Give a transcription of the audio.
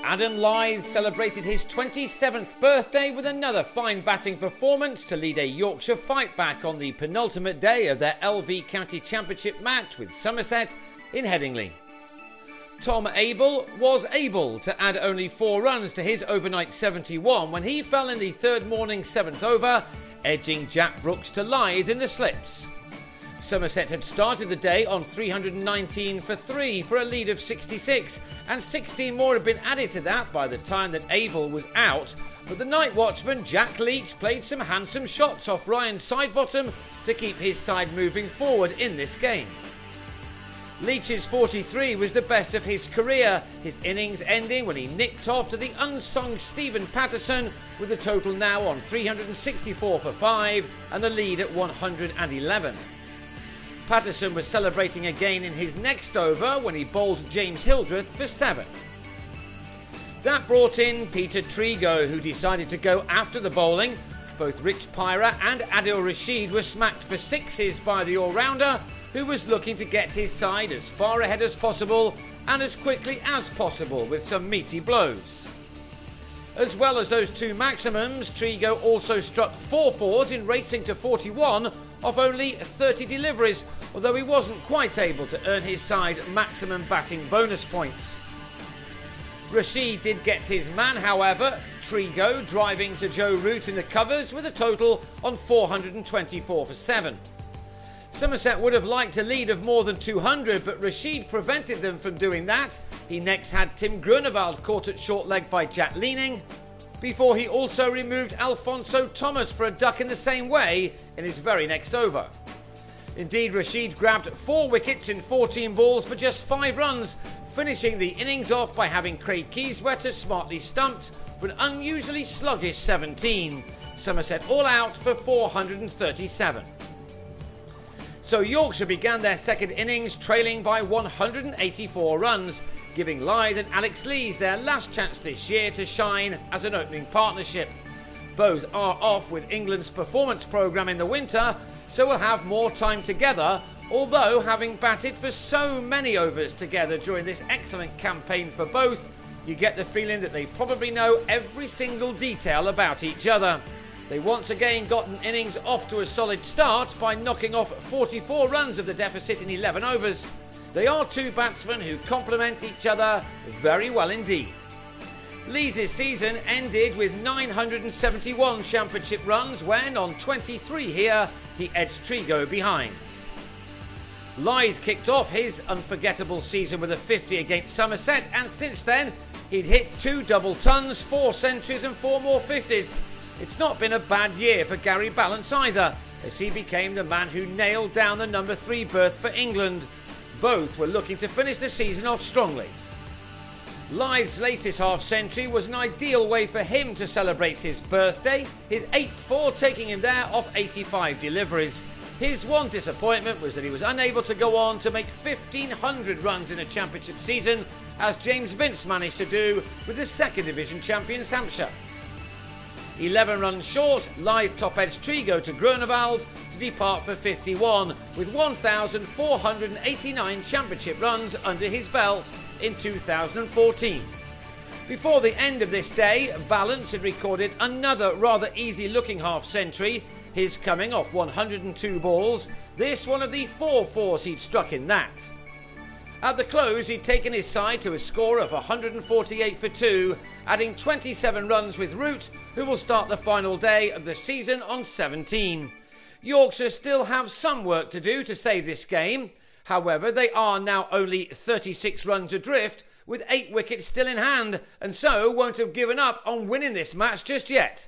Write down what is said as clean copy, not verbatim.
Adam Lyth celebrated his 27th birthday with another fine batting performance to lead a Yorkshire fight back on the penultimate day of their LV County Championship match with Somerset in Headingley. Tom Abel was able to add only 4 runs to his overnight 71 when he fell in the third morning 7th over, edging Jack Brooks to Lyth in the slips. Somerset had started the day on 319 for 3 for a lead of 66, and 16 more had been added to that by the time that Abel was out, but the night watchman Jack Leach played some handsome shots off Ryan's side bottom to keep his side moving forward in this game. Leach's 43 was the best of his career, his innings ending when he nicked off to the unsung Stephen Patterson with the total now on 364 for 5 and the lead at 111. Patterson was celebrating again in his next over when he bowled James Hildreth for 7. That brought in Peter Trigo, who decided to go after the bowling. Both Rich Pyra and Adil Rashid were smacked for 6s by the all-rounder, who was looking to get his side as far ahead as possible and as quickly as possible with some meaty blows. As well as those 2 maximums, Trigo also struck 4 fours in racing to 41 off only 30 deliveries, although he wasn't quite able to earn his side maximum batting bonus points. Rashid did get his man, however, Trigo driving to Joe Root in the covers with a total on 424 for 7. Somerset would have liked a lead of more than 200, but Rashid prevented them from doing that. He next had Tim Grunewald caught at short leg by Jack Leaning, before he also removed Alfonso Thomas for a duck in the same way in his very next over. Indeed, Rashid grabbed 4 wickets in 14 balls for just 5 runs, finishing the innings off by having Craig Keyswetter smartly stumped for an unusually sluggish 17. Somerset all out for 437. So Yorkshire began their second innings trailing by 184 runs, giving Lyth and Alex Lees their last chance this year to shine as an opening partnership. Both are off with England's performance programme in the winter, so will have more time together, although having batted for so many overs together during this excellent campaign for both, you get the feeling that they probably know every single detail about each other. They once again got an innings off to a solid start by knocking off 44 runs of the deficit in 11 overs. They are 2 batsmen who complement each other very well indeed. Lees' season ended with 971 championship runs when, on 23 here, he edged Trigo behind. Lyth kicked off his unforgettable season with a 50 against Somerset, and since then he'd hit 2 double tons, 4 centuries and 4 more 50s. It's not been a bad year for Gary Ballance either, as he became the man who nailed down the number 3 berth for England. Both were looking to finish the season off strongly. Lyth's latest half-century was an ideal way for him to celebrate his birthday, his 8th 4 taking him there off 85 deliveries. His one disappointment was that he was unable to go on to make 1,500 runs in a championship season, as James Vince managed to do with the 2nd Division champions Hampshire. 11 runs short, Lyth top-edged Trigo to Grunewald to depart for 51, with 1,489 championship runs under his belt in 2014. Before the end of this day, Ballance had recorded another rather easy-looking half-century, his coming off 102 balls, this one of the 4 fours he'd struck in that. At the close, he'd taken his side to a score of 148 for 2, adding 27 runs with Root, who will start the final day of the season on 17. Yorkshire still have some work to do to save this game. However, they are now only 36 runs adrift, with 8 wickets still in hand, and so won't have given up on winning this match just yet.